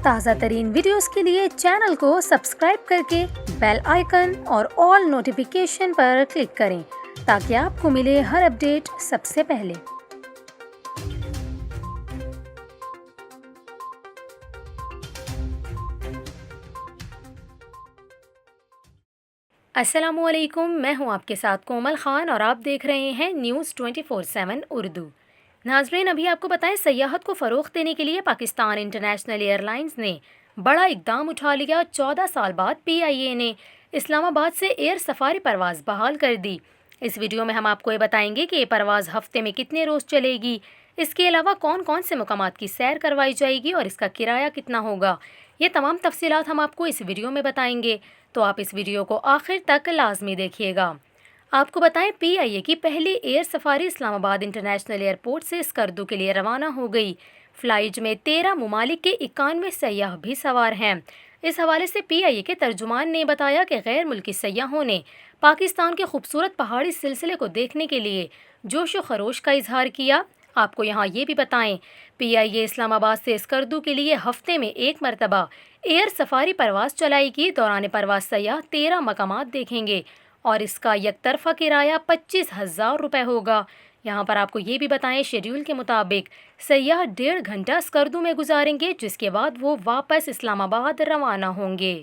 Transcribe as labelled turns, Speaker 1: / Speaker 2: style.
Speaker 1: تازہ ترین ویڈیوز کے لیے چینل کو سبسکرائب کر کے بیل آئیکن اور آل نوٹیفیکیشن پر کلک کریں تاکہ آپ کو ملے ہر اپڈیٹ سب سے پہلے۔ السلام علیکم، میں ہوں آپ کے ساتھ کومل خان اور آپ دیکھ رہے ہیں نیوز 24/7 اردو۔ ناظرین، ابھی آپ کو بتائیں، سیاحت کو فروغ دینے کے لیے پاکستان انٹرنیشنل ایئر لائنز نے بڑا اقدام اٹھا لیا۔ 14 سال بعد PIA نے اسلام آباد سے ایئر سفاری پرواز بحال کر دی۔ اس ویڈیو میں ہم آپ کو یہ بتائیں گے کہ یہ پرواز ہفتے میں کتنے روز چلے گی، اس کے علاوہ کون کون سے مقامات کی سیر کروائی جائے گی اور اس کا کرایہ کتنا ہوگا۔ یہ تمام تفصیلات ہم آپ کو اس ویڈیو میں بتائیں گے، تو آپ اس ویڈیو کو آخر تک لازمی دیکھیے گا۔ آپ کو بتائیں، PIA کی پہلی ایئر سفاری اسلام آباد انٹرنیشنل ایئرپورٹ سے اسکردو کے لیے روانہ ہو گئی۔ فلائٹ میں 13 ممالک کے 91 سیاح بھی سوار ہیں۔ اس حوالے سے PIA کے ترجمان نے بتایا کہ غیر ملکی سیاحوں نے پاکستان کے خوبصورت پہاڑی سلسلے کو دیکھنے کے لیے جوش و خروش کا اظہار کیا۔ آپ کو یہاں یہ بھی بتائیں، PIA اسلام آباد سے اسکردو کے لیے ہفتے میں ایک مرتبہ ایئر سفاری پرواز چلائے گی۔ دوران پرواز سیاح 13 مقامات دیکھیں گے اور اس کا یک طرفہ کرایہ 25,000 روپے ہوگا۔ یہاں پر آپ کو یہ بھی بتائیں، شیڈول کے مطابق سیاح 1.5 گھنٹہ اسکردو میں گزاریں گے، جس کے بعد وہ واپس اسلام آباد روانہ ہوں گے۔